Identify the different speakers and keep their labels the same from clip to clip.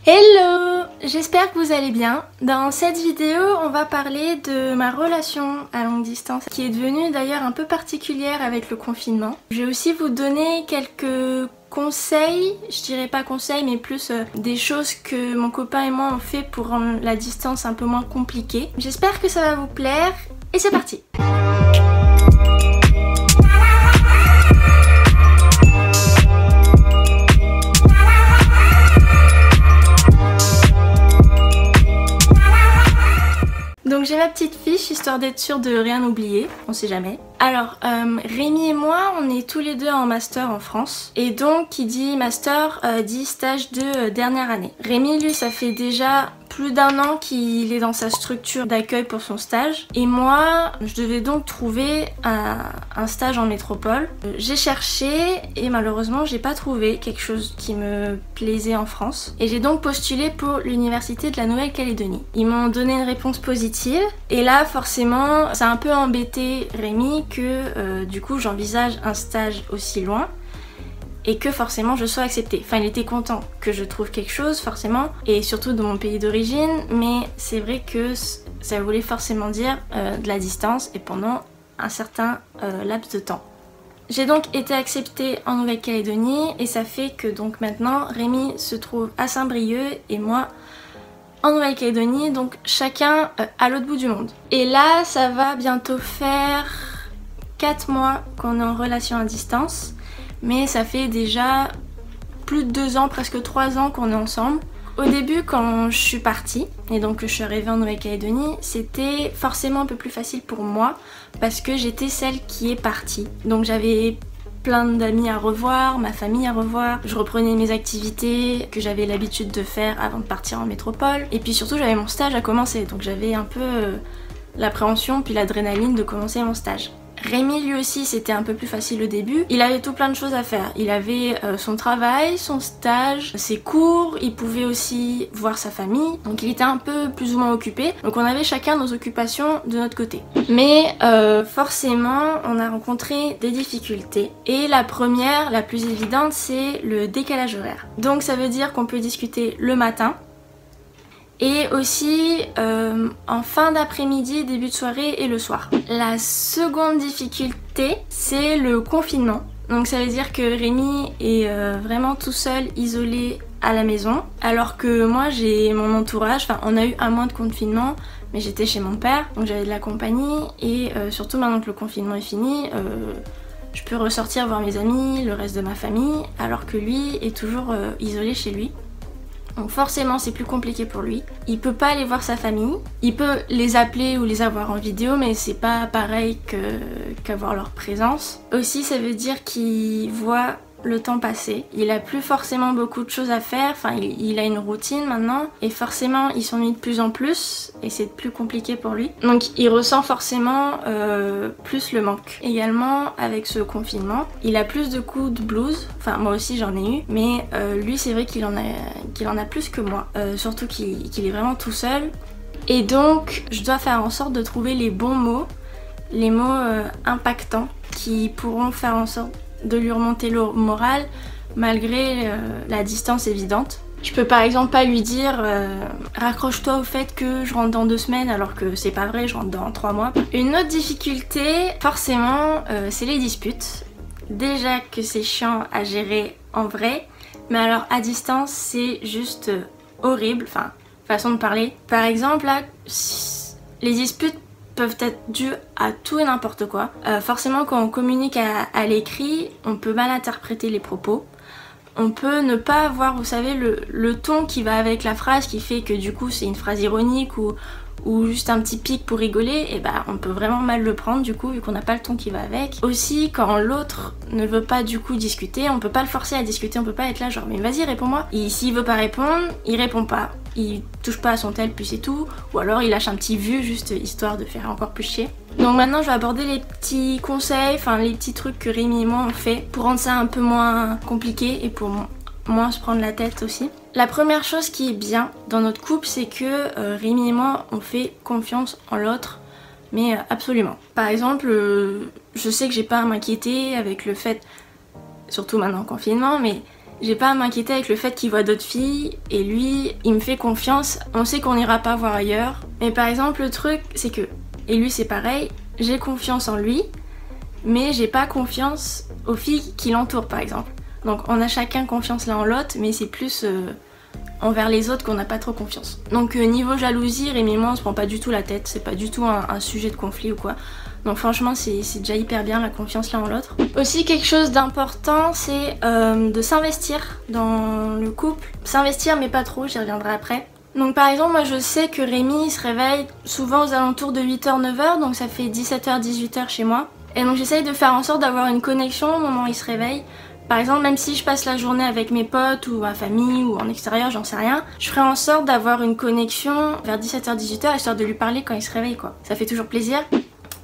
Speaker 1: Hello! J'espère que vous allez bien. Dans cette vidéo, on va parler de ma relation à longue distance qui est devenue d'ailleurs un peu particulière avec le confinement. Je vais aussi vous donner quelques conseils, je dirais pas conseils mais plus des choses que mon copain et moi on fait pour rendre la distance un peu moins compliquée. J'espère que ça va vous plaire et c'est parti! Donc j'ai ma petite fiche histoire d'être sûre de rien oublier, on sait jamais. Alors Rémi et moi on est tous les deux en master en France et donc qui dit master dit stage de dernière année. Rémi lui ça fait déjà plus d'1 an qu'il est dans sa structure d'accueil pour son stage et moi je devais donc trouver un stage en métropole. J'ai cherché et malheureusement j'ai pas trouvé quelque chose qui me plaisait en France et j'ai donc postulé pour l'université de la Nouvelle-Calédonie. Ils m'ont donné une réponse positive et là forcément ça a un peu embêté Rémi que du coup j'envisage un stage aussi loin et que forcément je sois acceptée. Enfin il était content que je trouve quelque chose forcément et surtout de mon pays d'origine mais c'est vrai que ça voulait forcément dire de la distance et pendant un certain laps de temps. J'ai donc été acceptée en Nouvelle-Calédonie et ça fait que donc maintenant Rémi se trouve à Saint-Brieuc et moi en Nouvelle-Calédonie, donc chacun à l'autre bout du monde. Et là ça va bientôt faire 4 mois qu'on est en relation à distance, mais ça fait déjà plus de 2 ans, presque 3 ans qu'on est ensemble. Au début quand je suis partie, et donc que je suis arrivée en Nouvelle-Calédonie, c'était forcément un peu plus facile pour moi parce que j'étais celle qui est partie. Donc j'avais plein d'amis à revoir, ma famille à revoir, je reprenais mes activités que j'avais l'habitude de faire avant de partir en métropole, et puis surtout j'avais mon stage à commencer, donc j'avais un peu l'appréhension puis l'adrénaline de commencer mon stage. Rémi lui aussi c'était un peu plus facile au début, il avait tout plein de choses à faire, il avait son travail, son stage, ses cours, il pouvait aussi voir sa famille, donc il était un peu plus ou moins occupé, donc on avait chacun nos occupations de notre côté. Mais forcément on a rencontré des difficultés et la première, la plus évidente, c'est le décalage horaire. Donc ça veut dire qu'on peut discuter le matin, et aussi en fin d'après-midi, début de soirée et le soir. La seconde difficulté, c'est le confinement. Donc ça veut dire que Rémi est vraiment tout seul, isolé à la maison, alors que moi j'ai mon entourage, enfin on a eu 1 mois de confinement, mais j'étais chez mon père, donc j'avais de la compagnie, et surtout maintenant que le confinement est fini, je peux ressortir voir mes amis, le reste de ma famille, alors que lui est toujours isolé chez lui. Donc forcément c'est plus compliqué pour lui. Il peut pas aller voir sa famille, il peut les appeler ou les avoir en vidéo mais c'est pas pareil qu'avoir leur présence. Aussi ça veut dire qu'il voit le temps passer, il a plus forcément beaucoup de choses à faire, enfin il a une routine maintenant et forcément il s'ennuie de plus en plus et c'est plus compliqué pour lui. Donc il ressent forcément plus le manque. Également avec ce confinement, il a plus de coups de blues, enfin moi aussi j'en ai eu, mais lui c'est vrai qu'il en a plus que moi, surtout qu'il est vraiment tout seul. Et donc je dois faire en sorte de trouver les bons mots, les mots impactants qui pourront faire en sorte de lui remonter le moral malgré la distance évidente. Je peux par exemple pas lui dire raccroche-toi au fait que je rentre dans 2 semaines alors que c'est pas vrai, je rentre dans 3 mois. Une autre difficulté forcément c'est les disputes. Déjà que c'est chiant à gérer en vrai, mais alors à distance c'est juste horrible, enfin façon de parler. Par exemple là, les disputes peuvent être dues à tout et n'importe quoi. Forcément quand on communique à l'écrit, on peut mal interpréter les propos. On peut ne pas avoir, vous savez, le ton qui va avec la phrase qui fait que du coup c'est une phrase ironique ou juste un petit pic pour rigoler, et bah on peut vraiment mal le prendre du coup vu qu'on n'a pas le ton qui va avec. Aussi quand l'autre ne veut pas du coup discuter, on peut pas le forcer à discuter, on peut pas être là genre mais vas-y réponds-moi. Et s'il veut pas répondre, il répond pas. Il touche pas à son tel puis c'est tout, ou alors il lâche un petit vu juste histoire de faire encore plus chier. Donc maintenant je vais aborder les petits conseils, enfin les petits trucs que Rémi et moi on fait pour rendre ça un peu moins compliqué et pour moins se prendre la tête aussi. La première chose qui est bien dans notre couple, c'est que Rémi et moi on fait confiance en l'autre, mais absolument. Par exemple, je sais que j'ai pas à m'inquiéter avec le fait, surtout maintenant en confinement, mais J'ai pas à m'inquiéter avec le fait qu'il voit d'autres filles et lui, il me fait confiance. On sait qu'on n'ira pas voir ailleurs. Mais par exemple, le truc, c'est que, et lui c'est pareil, j'ai confiance en lui, mais j'ai pas confiance aux filles qui l'entourent par exemple. Donc on a chacun confiance l'un en l'autre, mais c'est plus envers les autres qu'on n'a pas trop confiance. Donc niveau jalousie, Rémi et moi on se prend pas du tout la tête, c'est pas du tout un sujet de conflit ou quoi. Donc franchement c'est déjà hyper bien la confiance l'un en l'autre. Aussi quelque chose d'important c'est de s'investir dans le couple. S'investir mais pas trop, j'y reviendrai après. Donc par exemple moi je sais que Rémi il se réveille souvent aux alentours de 8h 9h, donc ça fait 17h 18h chez moi. Et donc j'essaye de faire en sorte d'avoir une connexion au moment où il se réveille. Par exemple, même si je passe la journée avec mes potes ou ma famille ou en extérieur, j'en sais rien, je ferai en sorte d'avoir une connexion vers 17h-18h histoire de lui parler quand il se réveille quoi. Ça fait toujours plaisir.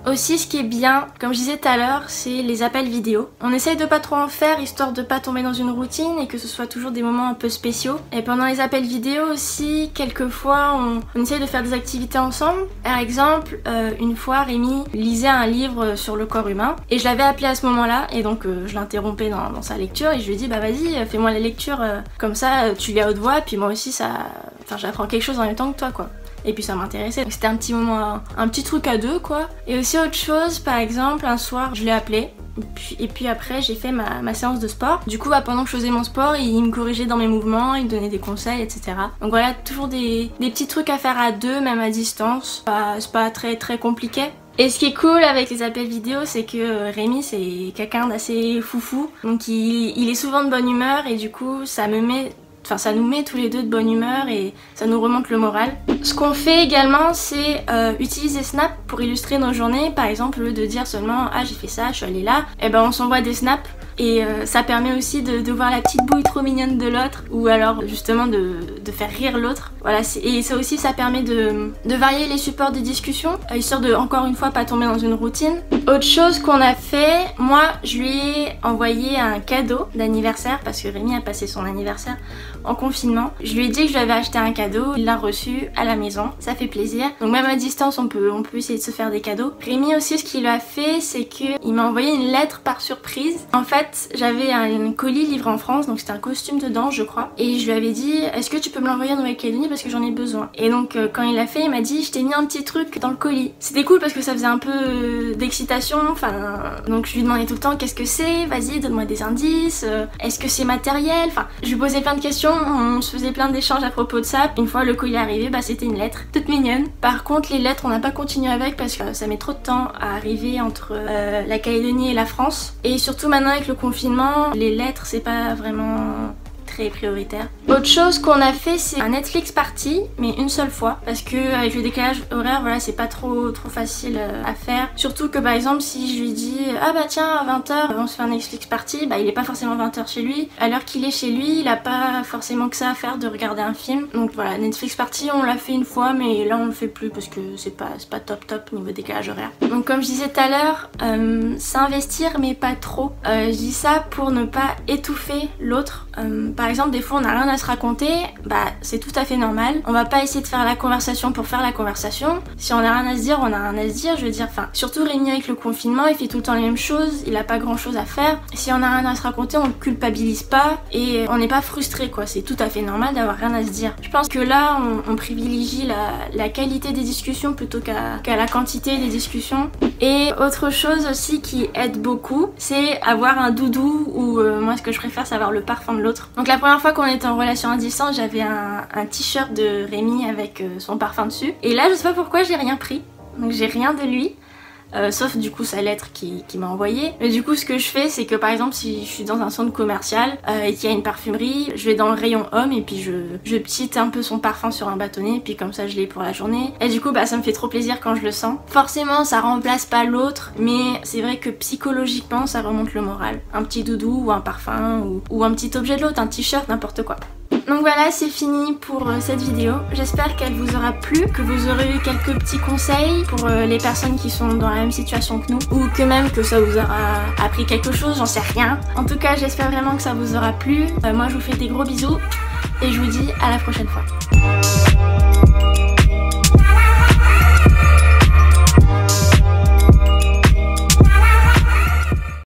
Speaker 1: Aussi ce qui est bien, comme je disais tout à l'heure, c'est les appels vidéo. On essaye de pas trop en faire histoire de pas tomber dans une routine et que ce soit toujours des moments un peu spéciaux. Et pendant les appels vidéo aussi, quelquefois on essaye de faire des activités ensemble. Par exemple, une fois Rémi lisait un livre sur le corps humain et je l'avais appelé à ce moment-là et donc je l'interrompais dans sa lecture et je lui ai dit bah vas-y fais-moi la lecture comme ça tu lis à haute voix puis moi aussi j'apprends quelque chose en même temps que toi quoi. Et puis ça m'intéressait. C'était un petit moment, un petit truc à deux quoi. Et aussi autre chose, par exemple, un soir je l'ai appelé. Et puis après j'ai fait ma séance de sport. Du coup pendant que je faisais mon sport, il me corrigeait dans mes mouvements, il me donnait des conseils, etc. Donc voilà, toujours des petits trucs à faire à deux, même à distance. C'est pas très très compliqué. Et ce qui est cool avec les appels vidéo, c'est que Rémi c'est quelqu'un d'assez foufou. Donc il est souvent de bonne humeur et du coup ça nous met tous les deux de bonne humeur et ça nous remonte le moral. Ce qu'on fait également c'est utiliser Snap pour illustrer nos journées. Par exemple au lieu de dire seulement ah j'ai fait ça, je suis allée là, et ben on s'envoie des snaps et ça permet aussi de voir la petite bouille trop mignonne de l'autre ou alors justement de faire rire l'autre. Voilà, et ça aussi ça permet de varier les supports de discussion histoire de encore une fois pas tomber dans une routine. Autre chose qu'on a fait, moi je lui ai envoyé un cadeau d'anniversaire parce que Rémi a passé son anniversaire en confinement. Je lui ai dit que je lui avais acheté un cadeau, il l'a reçu à la maison, ça fait plaisir. Donc même à distance on peut essayer de se faire des cadeaux. Rémi aussi ce qu'il a fait c'est qu'il m'a envoyé une lettre par surprise. En fait j'avais un colis livré en France, donc c'était un costume de danse je crois. Et je lui avais dit est-ce que tu peux me l'envoyer en Nouvelle-Calédonie parce que j'en ai besoin. Et donc quand il l'a fait il m'a dit je t'ai mis un petit truc dans le colis. C'était cool parce que ça faisait un peu d'excitation, donc je lui demandais tout le temps qu'est-ce que c'est, vas-y donne-moi des indices, est-ce que c'est matériel, je lui posais plein de questions. On se faisait plein d'échanges à propos de ça. Une fois le colis arrivé, c'était une lettre toute mignonne. Par contre les lettres on n'a pas continué avec parce que ça met trop de temps à arriver entre la Calédonie et la France. Et surtout maintenant avec le confinement, les lettres c'est pas vraiment très prioritaire. Autre chose qu'on a fait c'est un Netflix party mais une seule fois parce que avec le décalage horaire voilà c'est pas trop facile à faire. Surtout que par exemple si je lui dis ah bah tiens à 20h on se fait un Netflix party, il est pas forcément 20h chez lui. À l'heure qu'il est chez lui il a pas forcément que ça à faire de regarder un film. Donc voilà, Netflix party on l'a fait une fois mais là on le fait plus parce que c'est pas top niveau décalage horaire. Donc comme je disais tout à l'heure, s'investir mais pas trop. Je dis ça pour ne pas étouffer l'autre. Par exemple des fois on n'a rien à se raconter, c'est tout à fait normal. On va pas essayer de faire la conversation pour faire la conversation. Si on a rien à se dire, on a rien à se dire, je veux dire, surtout Rémi avec le confinement, il fait tout le temps les mêmes choses, il a pas grand chose à faire. Si on a rien à se raconter, on ne culpabilise pas et on n'est pas frustré quoi, c'est tout à fait normal d'avoir rien à se dire. Je pense que là on privilégie la qualité des discussions plutôt qu'à la quantité des discussions. Et autre chose aussi qui aide beaucoup, c'est avoir un doudou ou moi ce que je préfère c'est avoir le parfum de l'autre. Donc la première fois qu'on était en relation à distance, j'avais un t-shirt de Rémi avec son parfum dessus. Et là je sais pas pourquoi j'ai rien pris, donc j'ai rien de lui. Sauf du coup sa lettre qui m'a envoyé. Mais du coup ce que je fais c'est que par exemple si je suis dans un centre commercial et qu'il y a une parfumerie, je vais dans le rayon homme et puis je petite un peu son parfum sur un bâtonnet et puis comme ça je l'ai pour la journée. Et du coup ça me fait trop plaisir quand je le sens. Forcément ça remplace pas l'autre mais c'est vrai que psychologiquement ça remonte le moral. Un petit doudou ou un parfum ou un petit objet de l'autre, un t-shirt, n'importe quoi. Donc voilà, c'est fini pour cette vidéo. J'espère qu'elle vous aura plu, que vous aurez eu quelques petits conseils pour les personnes qui sont dans la même situation que nous, ou que même que ça vous aura appris quelque chose, j'en sais rien. En tout cas, j'espère vraiment que ça vous aura plu. Moi, je vous fais des gros bisous et je vous dis à la prochaine fois.